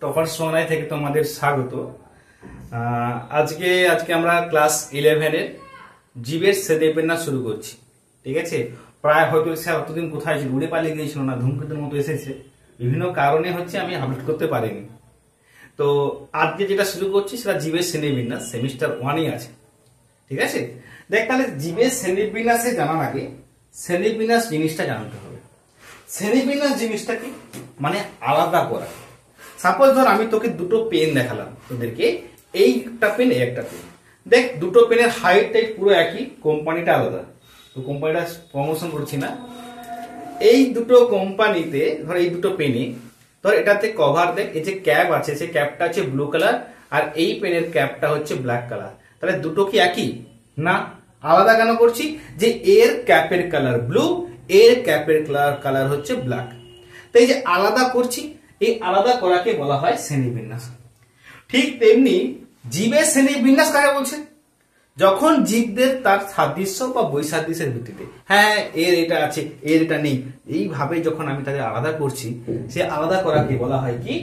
Topper Sonai থেকে তোমাদের স্বাগত। আজকে আমরা ক্লাস 11 এর জীবের শ্রেণীবিন্যাস শুরু করছি। ঠিক আছে, প্রায় হয়তো স্যার অতদিন কোথায় ছিল, উড়ে পালিয়ে গিয়েছিল না, ধূমকেতুর মতো এসেছে, বিভিন্ন কারণে হচ্ছে আমি আপলোড করতে পারিনি। তো আজকে যেটা শুরু করছি সেটা জীবের শ্রেণীবিন্যাস, সেমিস্টার 1-ই আছে। ঠিক আছে, দেখ তাহলে জীবের শ্রেণীবিন্যাসে জানার আগে শ্রেণীবিন্যাস জিনিসটা জানতে হবে। শ্রেণীবিন্যাস জিনিসটা কি, মানে আলাদা করা। সাপোজ ধর আমি তোকে দুটো পেন দেখালাম তোদেরকে, এইটা পেন এই একটা পেন, দেখ দুটো পেনের হাইট টাইট পুরো একই, কোম্পানিটা আলাদা, তো কোম্পানিটা প্রমোশন করছি না। এই দুটো কোম্পানিতে ধর এই দুটো পেনে ধর এটাতে কভার দেখ, এই যে ক্যাপ আছে সেই ক্যাপটা হচ্ছে ব্লু কালার আর এই পেনের ক্যাপটা হচ্ছে ব্ল্যাক কালার, তাহলে দুটো কি একই? না, আলাদা কেন করছি? যে এর ক্যাপের কালার ব্লু, এর ক্যাপের কালার হচ্ছে ব্ল্যাক, তো এই যে আলাদা করছি, এই আলাদা করাকে বলা হয় শ্রেণীবিন্যাস। ঠিক তেমনি জীবের শ্রেণীবিন্যাস কাকে বলছে? যখন জীবদের তার সাদৃশ্য বা বৈসাদৃশ্যের ভিত্তিতে, হ্যাঁ এর এটা আছে এর এটা নেই, এইভাবে যখন আমি তাদের আলাদা করছি, সে আলাদা করাকে বলা হয় কি?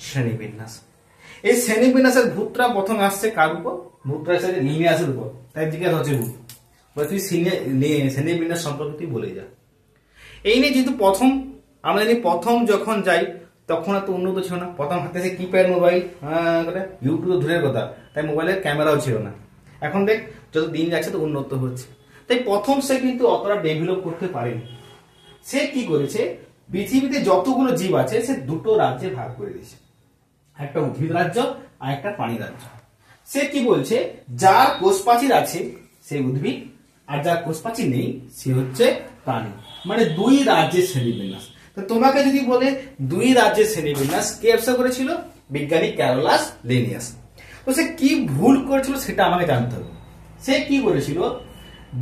শ্রেণীবিন্যাস। এই শ্রেণীবিন্যাসের ভূতটা প্রথম আসছে কার উপর? ভূতটা আসছে লিনিয়াসের উপর। তাই জিজ্ঞাসা হচ্ছে ভূত, তুই শ্রেণীবিন্যাস সম্পর্কে তুই বলে যা। এই নিয়ে যেহেতু আমরা জানি প্রথম যখন যাই তখন এত উন্নত ছিল না, প্রথম হাতে সে কিপ্যাড মোবাইল, ইউটিউব দূরের কথা, তাই মোবাইলের ক্যামেরাও ছিল না। এখন দেখ যত দিন যাচ্ছে তো উন্নত হচ্ছে, তাই প্রথম সে কিন্তু অতটা ডেভেলপ করতে পারেনি। সে কি করেছে, পৃথিবীতে যতগুলো জীব আছে সে দুটো রাজ্যে ভাগ করে দিয়েছে, একটা উদ্ভিদ রাজ্য আর একটা প্রাণী রাজ্য। সে কি বলছে, যার কোষপ্রাচীর আছে সে উদ্ভিদ, আর যার কোষপ্রাচীর নেই সে হচ্ছে প্রাণী, মানে দুই রাজ্যের শ্রেণীবিন্যাস। তো তোমাকে যদি বলে দুই রাজ্যের শ্রেণীবিন্যাস কে আবিষ্কার করেছিল? বিজ্ঞানী ক্যারোলাস লিনিয়াস। তো সে কি ভুল করেছিল সেটা আমাকে জানতে হবে। সে কি বলেছিল,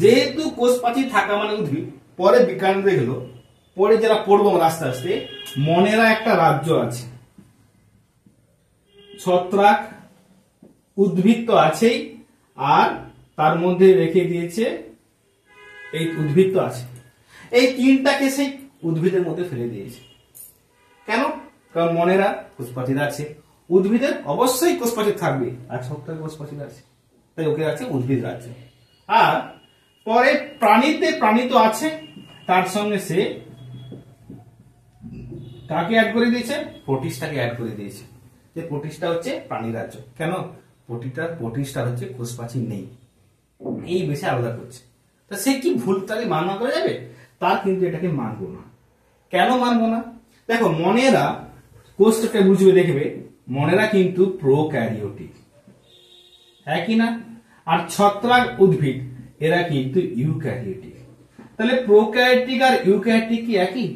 যেহেতু কোষপ্রাচীর থাকা মানে উদ্ভিদ, পরে বিজ্ঞানী দেখলো, পরে যারা পড়বো আমরা আস্তে আস্তে, মনেরা একটা রাজ্য আছে, ছত্রাক, উদ্ভিদ তো আছেই, আর তার মধ্যে রেখে দিয়েছে এই উদ্ভিদ তো আছে, এই তিনটাকে সেই উদ্ভিদের মধ্যে ফেলে দিয়েছে। কেন? কারণ মনেরা কোষপ্রাচীর আছে, উদ্ভিদের অবশ্যই কোষপ্রাচীর থাকবে, আর ছত্রাক কোষপ্রাচীর আছে, তাই ওকে আছে উদ্ভিদ রাজ্য। আর পরে প্রাণী তো আছে, তার সঙ্গে সে কাকে অ্যাড করে দিয়েছে? প্রোটিস্টাকে অ্যাড করে দিয়েছে, যে প্রোটিস্টা হচ্ছে প্রাণী রাজ্য। কেন? প্রোটিস্টার হচ্ছে কোষপ্রাচীর নেই, এই বেশি আলাদা করছে। তা সে কি ভুল তাকে মানা করা যাবে? তার কিন্তু এটাকে মানবো না। কেন মানবো না? দেখো মনেরা, কোষটাকে বুঝবে দেখবে, মনেরা কিন্তু প্রোক্যারিওটিক, হ্যাঁ কি না? আর ছত্রাক উদ্ভিদ এরা কিন্তু ইউক্যারিওটিক। তাহলে প্রোক্যারিওটিক আর ইউক্যারিওটিক কি একই?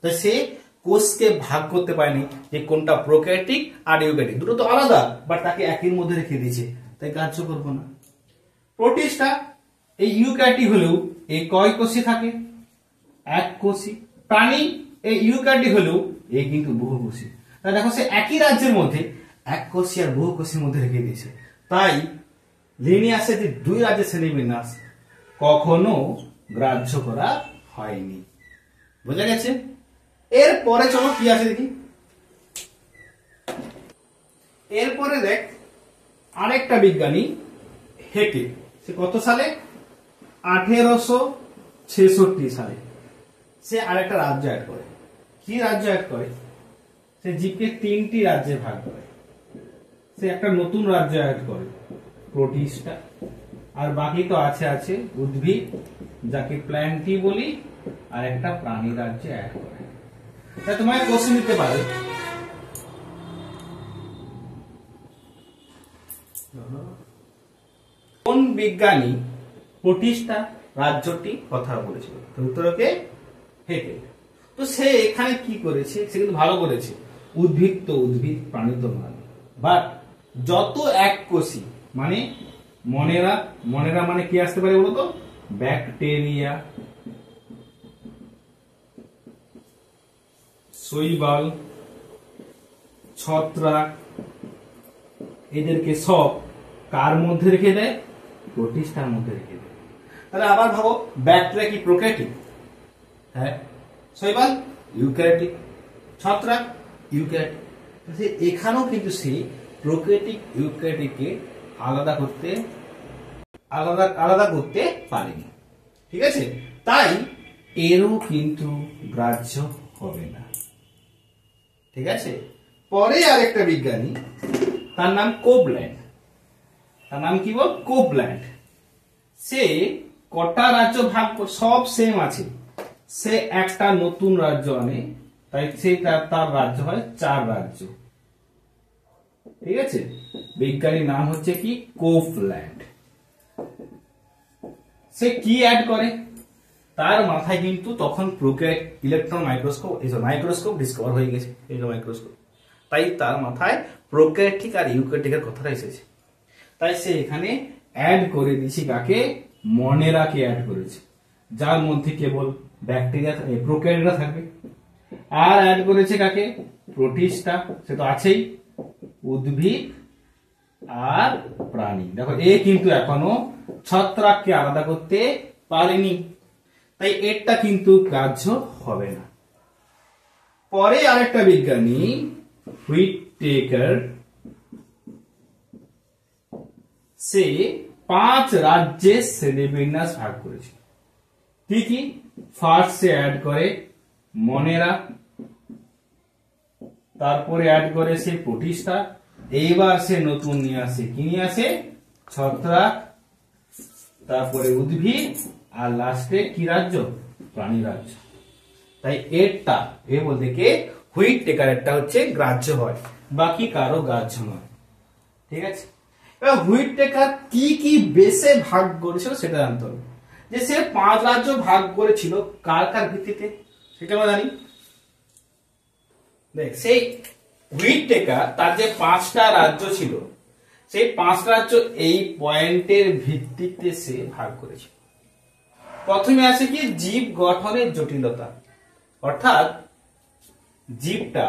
তা সে কোষকে ভাগ করতে পারেনি যে কোনটা প্রোক্যারিওটিক আর ইউক্যারিওটিক, দুটো তো আলাদা, বাট তাকে একই মধ্যে রেখে দিয়েছে, তাই গ্রাহ্য করবো না। প্রোটিস্টা এই ইউক্যারিওটিক হলেও এই কয় কোষী থাকে? এক কোষী। প্রাণী এই ইউক্যারিওটিক হলেও এই কিন্তু বহুকোষী। তাই দেখো সে একই রাজ্যের মধ্যে এক কোষী আর বহুকোষীর মধ্যে রেখে দিয়েছে। তাই লিনিয়াসের যে দুই রাজ্যের শ্রেণীবিন্যাস কখনো গ্রাহ্য করা হয়নি। বোঝা গেছে? এরপরে চলো কি আছে দেখি। এরপরে দেখ আরেকটা বিজ্ঞানী হেকে, সে কত সালে? 1866 সালে সে আরেকটা রাজ্য অ্যাড করে। কি রাজ্য অ্যাড করে? সে জীবকে তিনটি রাজ্যে ভাগ করে, সে একটা নতুন রাজ্য অ্যাড করে, প্রোটিস্টা, আর বাকি তো আছে উদ্ভিদ যাকে প্ল্যান্টি বলি, আর একটা প্রাণী রাজ্যে অ্যাড করে। তাই তোমায় কোশ্চেন দিতে পারে, কোন বিজ্ঞানী প্রোটিস্টা রাজ্যটি কথা বলেছিল? উত্তরকে হেকে। তো সে এখানে কি করেছে, সে কিন্তু ভালো করেছে, উদ্ভিদ তো উদ্ভিদ, প্রাণী তো প্রাণী, বাট যত এক কোষী মানে মনেরা মানে কি আসতে পারে বলতো? ব্যাকটেরিয়া, শৈবাল, ছত্রাক, এদেরকে সব কার মধ্যে রেখে দেয়? প্রোটিস্টার মধ্যে রেখে দেয়। তাহলে আবার ভাবো, ব্যাকটেরিয়া কি প্রোক্যারিওটিক? হ্যাঁ। শৈবাল ইউক্যারিওটিক, ছত্রাক ইউক্যারিওটিক, এখানেও কিন্তু সেই প্রোক্যারিওটিক ইউক্যারিওটিককে আলাদা করতে পারেনি। ঠিক আছে, তাই এরও কিন্তু গ্রাহ্য হবে না। ঠিক আছে, পরে আরেকটা বিজ্ঞানী, তার নাম কোভল্যান্ড। তার নাম কি বল? কোভল্যান্ড। সে কটা রাজ্য ভাগ, সব সেম আছে, সে একটা নতুন রাজ্য আনে, তাই সে তার রাজ্য হয় 4 রাজ্য। ঠিক আছে, বিজ্ঞানীর নাম হচ্ছে কি? কোভল্যান্ড। সে কি অ্যাড করে? তার মাথায় কিন্তু তখন ইলেকট্রন মাইক্রোস্কোপ ডিসকভার হয়ে গেছে, মাইক্রোস্কোপ। তাই তার মাথায় প্রোক্যারিওটিক আর ইউক্যারিওটিকের কথাটা এসেছে। তাই সে এখানে অ্যাড করে দিয়েছে কাকে? মনেরাকে অ্যাড করেছে, যার মধ্যে কেবল ব্যাকটেরিয়া প্রোক্যারিওটা থাকবে। আর অ্যাড করেছে কাকে? প্রোটিস্টা, সে তো আছেই, উদ্ভিদ আর প্রাণী। দেখো, এ কিন্তু এখনো ছত্রাককে আলাদা করতে পারেনি, তাই এটা কিন্তু গ্রাহ্য হবে না। পরে আরেকটা বিজ্ঞানী হুইটেকার, সে 5 রাজ্যে শ্রেণীবিন্যাস ভাগ করেছে। কি কি? ফার্স্ট সে অ্যাড করে মনেরা, তারপরে অ্যাড করে সে প্রোটিস্টা, এইবার সে নতুন নিয়ে আসে, কি নিয়ে আসে? ছত্রাক, তারপরে উদ্ভিদ, আর লাস্টে কি রাজ্য? প্রাণী রাজ্য। তাই এটা বলতে কে? হুইটেকারেরটা হচ্ছে গ্রাহ্য হয়, বাকি কারো গ্রাহ্য নয়। ঠিক আছে, এবার হুইটেকার কি কি বেসে ভাগ করেছিল সেটা জানতে হবে। যে সে 5 রাজ্য ভাগ করেছিল কার কার ভিত্তিতে, সেটা আমরা জানি। দেখ, সেই হুইটেকার তার যে 5টা রাজ্য ছিল, সেই 5 রাজ্য এই পয়েন্টের ভিত্তিতে সে ভাগ করেছিল। প্রথমে আছে কি? জীব গঠনের জটিলতা, অর্থাৎ জীবটা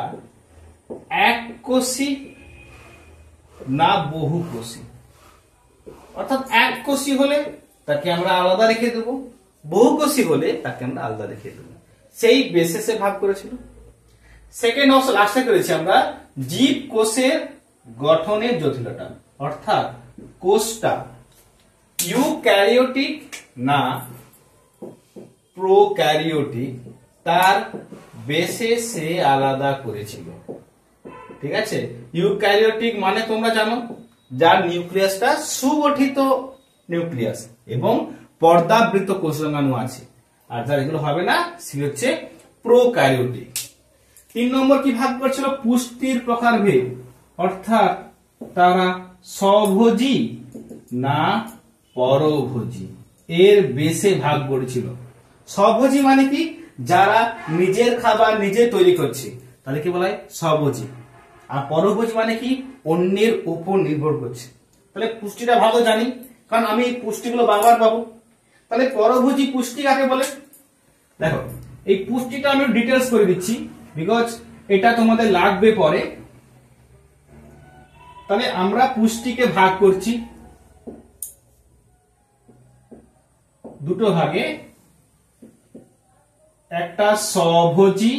এককোষী না বহুকোষী। অর্থাৎ এককোষী হলে তাকে আমরা আলাদা রেখে দেবো, বহুকোষী হলে তাকে আমরা আলাদা রেখে দেবো, সেই বেসিসে ভাগ করেছিল। সেকেন্ড অপশন লাস্টে করেছি আমরা জীব কোষের গঠনের জটিলতা, অর্থাৎ কোষটা ইউক্যারিওটিক না প্রোক্যারিওটিক, তার বেসে সে আলাদা করেছিল। ঠিক আছে, ইউক্যারিওটিক মানে তোমরা জানো, যার নিউক্লিয়াসটা সুগঠিত নিউক্লিয়াস এবং পর্দাবৃত কোষাঙ্গাণু আছে, আর যার এগুলো হবে না সে হচ্ছে প্রোক্যারিওটিক। 3 নম্বর কি ভাগ করেছিল? পুষ্টির প্রকারভেদ, অর্থাৎ তারা স্বভোজী না পরভোজী, এর বেসে ভাগ করেছিল। স্বভোজী মানে কি? যারা নিজের খাবার নিজে তৈরি করছে, তাহলে কি বলা হয়? স্বভোজী। আর পরভোজী মানে কি? অন্যের উপর নির্ভর করছে। তাহলে পুষ্টিটা ভালো জানি, কারণ আমি এই পুষ্টিগুলো বারবার পাবো। তাহলে পরভোজী পুষ্টি কাকে বলে? দেখো, এই পুষ্টিটা আমি ডিটেলস করে দিচ্ছি, বিকজ এটা তোমাদের লাগবে পরে। তাহলে আমরা পুষ্টিকে ভাগ করছি দুটো ভাগে, একটা স্বভোজী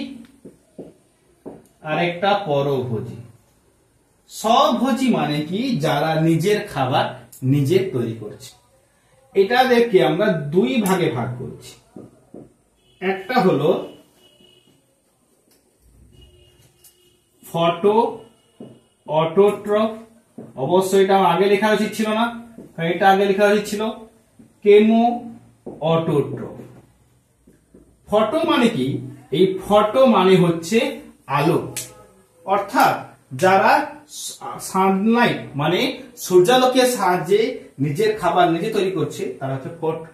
আর একটা পরভোজী। স্বভোজী মানে কি? যারা নিজের খাবার নিজে তৈরি করছে। এটাদেরকে আমরা 2 ভাগে ভাগ করছি। একটা হলো ফটো অটোট্রফ, অবশ্যই এটা আগে লেখা উচিত ছিল না, এটা আগে লেখা উচিত ছিল কেমো অটোট্রফ। ফটো মানে কি? এই ফটো মানে হচ্ছে আলো, অর্থাৎ যারা সানলাইট মানে সূর্যালোকের সাহায্যে নিজের খাবার নিজে তৈরি করছে, তারা হচ্ছে ফটো।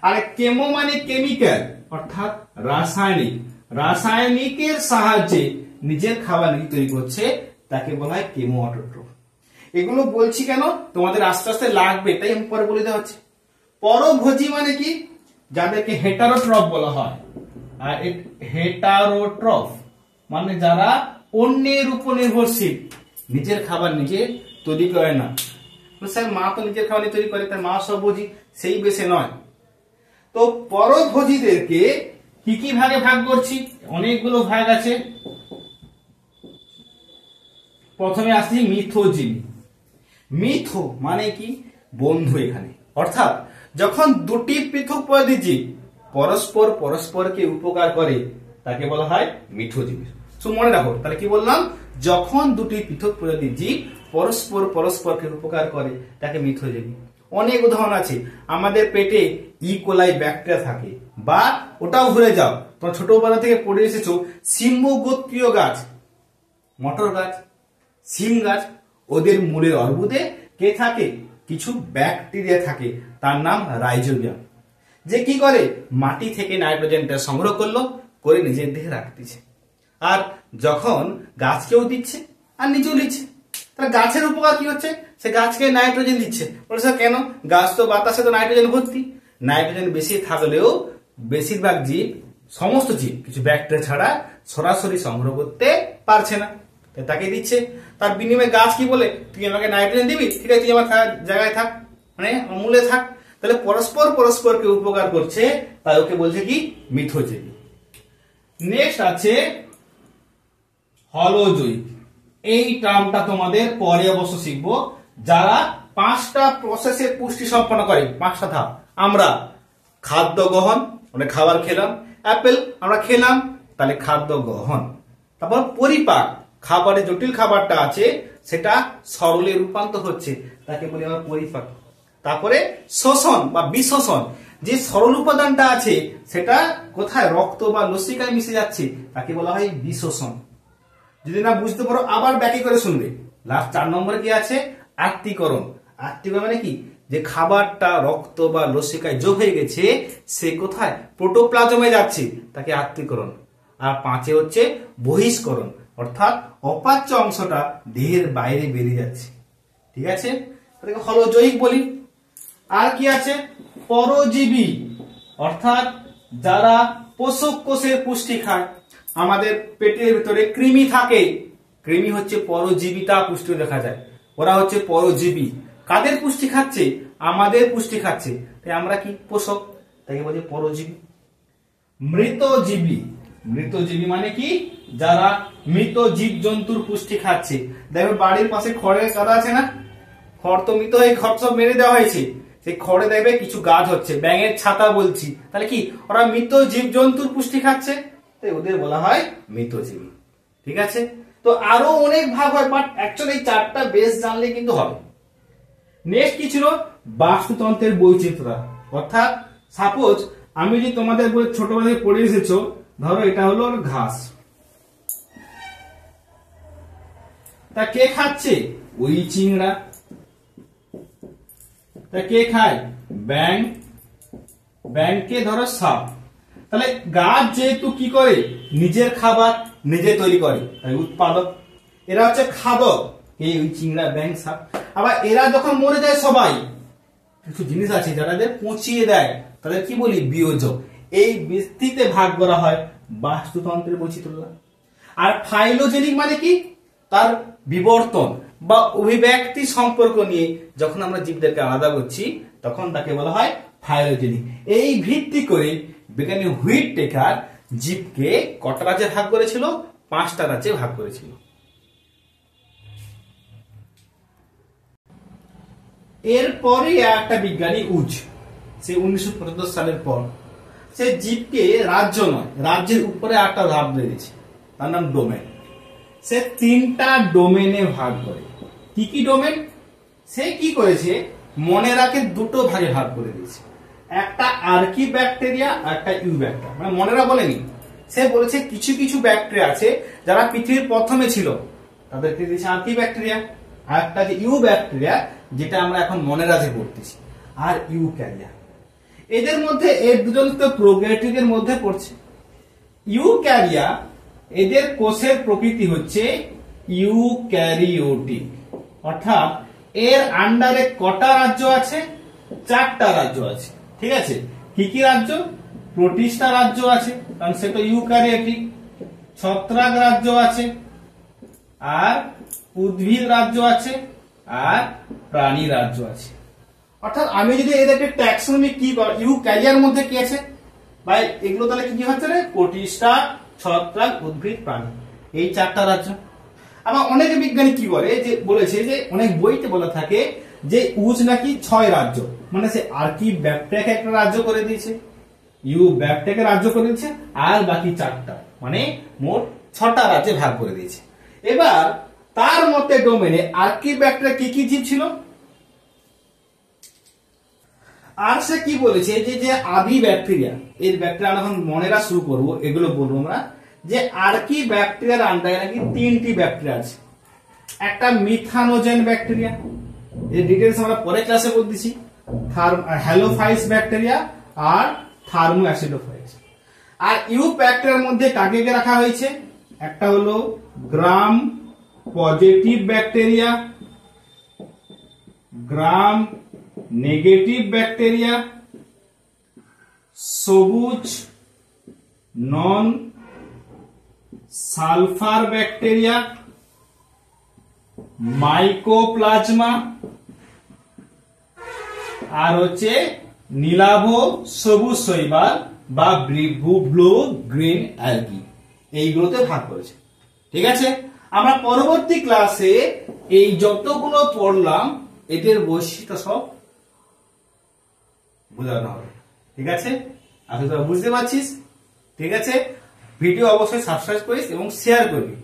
আর কেমো মানে কেমিক্যাল, অর্থাৎ রাসায়নিক, রাসায়নিকের সাহায্যে নিজের খাবার নিজে তৈরি করছে, তাকে বলা হয় কেমো অটোট্রফ। এগুলো বলছি কেন? তোমাদের আস্তে আস্তে লাগবে, তাই আমি পরে বলে দেওয়া হচ্ছে। পরভোজী মানে কি? যাদেরকে হেটারোট্রফ বলা হয়। আর হেটারোট্রফ মানে যারা অন্যের উপর নির্ভরশীল, নিজের খাবার নিজে তৈরি করে না। স্যার, মা তো নিজের খাবার তৈরি করে, তার মা স্বভোজী, সেই বেশে নয়। তো পরভোজীদেরকে কি কি ভাগে ভাগ করছি? অনেকগুলো ভাগ আছে। প্রথমে আসছি মিথজীবী। মিথো মানে কি? বন্ধু। এখানে অর্থাৎ যখন দুটি পৃথক প্রজাতির জীব পরস্পরকে উপকার করে তাকে বলা হয় মিথজীবী। তো মনে রাখো, তাহলে কি বললাম? যখন দুটি পৃথক প্রজাতির জীব পরস্পরকে উপকার করে তাকে মিথজীবী। অনেক উদাহরণ আছে। আমাদের পেটে ইকোলাই ব্যাকটেরিয়া থাকে, বা ওটাও ভুলে যাও, তোমরা ছোটবেলা থেকে পড়ে এসেছো সিম্বগোত্রীয় গাছ, মটর গাছ, সিম গাছ, ওদের মূলের অর্বুদে কে থাকে? কিছু ব্যাকটেরিয়া থাকে, তার নাম রাইজোবিয়াম, যে কি করে মাটি থেকে নাইট্রোজেনটা সংগ্রহ করে নিজের দেহে রাখতেছে, আর যখন গাছকেও দিচ্ছে আর নিজেও নিচ্ছে। তাহলে গাছের উপকার কি হচ্ছে? সে গাছকে নাইট্রোজেন দিচ্ছে। বলছে কেন? গাছ তো বাতাসে তো নাইট্রোজেন ভর্তি, নাইট্রোজেন বেশি থাকলেও বেশিরভাগ জীব, সমস্ত জীব কিছু ব্যাকটেরিয়া ছাড়া সরাসরি সংগ্রহ করতে পারছে না, তাই তাকে দিচ্ছে। তার বিনিময়ে গাছ কি বলে? তুই আমাকে নাইট্রোজেন দিবি, ঠিক আছে, তুই আমার জায়গায় থাক, মানে মূলে থাক। তাহলে পরস্পরকে উপকার করছে, তাই ওকে বলছে কি? মিথজীবী। নেক্সট আছে হলোজৈব। এই টার্মটা তোমাদের পরে অবশ্য শিখবো। যারা 5টা প্রসেসে পুষ্টি সম্পন্ন করে, 5টা ধাপ। আমরা খাদ্য গ্রহণ, মানে খাবার খেলাম, অ্যাপেল আমরা খেলাম, তাহলে খাদ্য গ্রহণ। তারপর পরিপাক, খাবারের জটিল খাবারটা আছে সেটা সরলে রূপান্তর হচ্ছে, তাকে বলি আমরা পরিপাক। তারপরে শোষণ বা বিশোষণ, যে সরল উপাদানটা আছে সেটা কোথায়? রক্ত বা লসিকায় মিশে যাচ্ছে, তাকে বলা হয় বিশোষণ। যদি না বুঝতে পারো আবার ব্যাখ্যা করে শুনবে। লাস্ট 4 নম্বরে কি আছে? আত্তীকরণ। আত্তীকরণ মানে কি? যে খাবারটা রক্ত বা লসিকায় যোগ হয়ে গেছে, সে কোথায়? প্রোটোপ্লাজমে যাচ্ছে, তাকে আত্তীকরণ। আর 5এ হচ্ছে বহিষ্করণ, অর্থাৎ অপাচ্য অংশটা দেহের বাইরে বেরিয়ে যাচ্ছে। ঠিক আছে, তাকে হলোজৈবিক বলি। আর কি আছে? পরজীবী, অর্থাৎ যারা পোষক কোষের পুষ্টি খায়। আমাদের পেটের ভিতরে কৃমি থাকে, কৃমি হচ্ছে পরজীবিতা পুষ্টি দেখা যায়, ওরা হচ্ছে পরজীবী। কাদের পুষ্টি খাচ্ছে? আমাদের পুষ্টি খাচ্ছে, তাই আমরা কি? পোষক, তাকে বলছে পরজীবী। মৃতজীবী। মৃতজীবী মানে কি? যারা মৃত জীব জন্তুর পুষ্টি খাচ্ছে। দেখবে বাড়ির পাশে খড়ের গাদা আছে না, খড় তো মৃত হয়ে খড় সব মেরে দেওয়া হয়েছে, সেই খড়ে দেখবে কিছু গাছ হচ্ছে, ব্যাঙের ছাতা বলছি, তাহলে কি? ওরা মৃত জীব জন্তুর পুষ্টি খাচ্ছে, তাই ওদের বলা হয় মৃতজীবী। ঠিক আছে, তো আরো অনেক ভাগ হয়, বাট অ্যাকচুয়ালি এই 4টা বেস জানলে কিন্তু হবে। নেক্সট কি ছিল? বাস্তুতন্ত্রের বৈচিত্র্য। অর্থাৎ সাপোজ আমি যদি তোমাদের বই ছোটবেলা থেকে পড়ে এসেছো, ধরো এটা হলো ঘাস, তা কে খাচ্ছে? ওই চিংড়া। তা কে খায়? ব্যাঙ। ব্যাঙকে ধরো সাপ। তাহলে গাছ যেহেতু কি করে? নিজের খাবার নিজে তৈরি করে, তাই উৎপাদক। এরা হচ্ছে খাদক, এই ওই চিংড়া, ব্যাঙ, সাপ। আবার এরা যখন মরে যায় সবাই, কিছু জিনিস আছে যারা পচিয়ে দেয়, তাদের কি বলি? বিয়োজক। এই ভিত্তিতে ভাগ করা হয় বাস্তুতন্ত্রের বৈচিত্র্য। আর ফাইলোজেনিক মানে কি? তার বিবর্তন বা অভিব্যক্তি সম্পর্ক নিয়ে যখন আমরা জীবদেরকে আলাদা করছি, তখন তাকে বলা হয় ফাইলোজেনিক। এই ভিত্তি করে বিজ্ঞানী হুইটেকার জীবকে কটা রাজ্যে ভাগ করেছিল? 5টা রাজ্যে ভাগ করেছিল। এরপরে একটা বিজ্ঞানী উজ, সে 1975 সালের পর, সে জীবকে রাজ্য নয়, রাজ্যের উপরে একটা ধাপ দিয়েছে, তার নাম ডোমেন। সে 3টা ডোমেনে ভাগ করে। কি কি ডোমেন? সে কি করেছে? মনে রাখে 2টো ভাগে ভাগ করে দিয়েছে, একটা আর্কি ব্যাকটেরিয়া আর একটা ইউ ব্যাকটেরিয়া। মানে মনেরা বলেনি, সে বলেছে কিছু কিছু ব্যাকটেরিয়া আছে যারা পৃথিবীর প্রথমে ছিল, তাদেরকে দিয়েছে আর্কি ব্যাকটেরিয়া। আর একটা যে ইউ ব্যাকটেরিয়া, যেটা আমরা এখন মনেরাজে পড়তেছি, আর ইউ ক্যারিয়া। এদের মধ্যে এর দুজন তো প্রোক্যারিওটের মধ্যে পড়ছে। ইউ ক্যারিয়া, এদের কোষের প্রকৃতি হচ্ছে ইউক্যারিওটিক, অর্থাৎ এর আন্ডারে কটা রাজ্য আছে? 4টা রাজ্য আছে। ঠিক আছে, কি কি রাজ্য? প্রোটিস্টা রাজ্য আছে, কারণ সেটা ইউক্যারিওটিক। ছত্রাক রাজ্য আছে, আর উদ্ভিদ রাজ্য আছে, আর প্রাণী রাজ্য আছে। অর্থাৎ আমি যদি এদেরকে ট্যাক্সোনমি কি ইউক্যারিয়ার মধ্যে কি আছে ভাই, এগুলো তাহলে কি কি হচ্ছে রে? প্রোটিস্টা, ছত্রাক, উদ্ভিদ, প্রাণী, এই 4টা রাজ্য। আবার অনেক বিজ্ঞানী কি বলে, যে বলেছে যে অনেক বইতে বলা থাকে যে উজ নাকি 6 রাজ্য, মানে সে আর্কি ব্যাকটেরিয়াকে একটা রাজ্য করে দিয়েছে, ইউ ব্যাকটেরিয়াকে রাজ্য করে দিয়েছে, আর বাকি 4টা মানে মোট 6টা রাজ্যে ভাগ করে দিয়েছে। এবার তার মতে ডোমেনে আর্কি ব্যাকটেরিয়া কি কি জীব ছিল, আর সে কি বলেছে যে যে আদি ব্যাকটেরিয়া, এর ব্যাকটেরিয়া আমরা এখন মনে রাখা শুরু করব, এগুলো বলবো আমরা, যে আর্কি ব্যাকটেরিয়ার আন্ডারে নাকি 3টি ব্যাকটেরিয়া আছে। একটা মিথানোজেন ব্যাকটেরিয়া, এর ডিটেইলস আমরা পরে ক্লাসে বলতেছি, হ্যালোফাইস ব্যাকটেরিয়া আর থার্মো অ্যাসিডোফাইস। আর ইউ ব্যাকটেরিয়ার মধ্যে কাকে কে রাখা হয়েছে, একটা হলো gram positive bacteria, gram negative bacteria, সবুজ নন সালফার ব্যাকটেরিয়া, মাইকোপ্লাজমা, আর হচ্ছে নীলাভ সবুজ শৈবাল বা ব্লু গ্রিন অ্যালগি, এইগুলোতে ভাগ করেছে। ঠিক আছে, আমরা পরবর্তী ক্লাসে এই যতগুলো পড়লাম এদের বৈশিষ্ট্য সব বোঝানো হবে। ঠিক আছে, আশা করি বুঝতে পারছিস। ঠিক আছে, ভিডিও অবশ্যই সাবস্ক্রাইব করিস এবং শেয়ার করবি।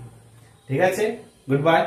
ঠিক আছে, গুড বাই।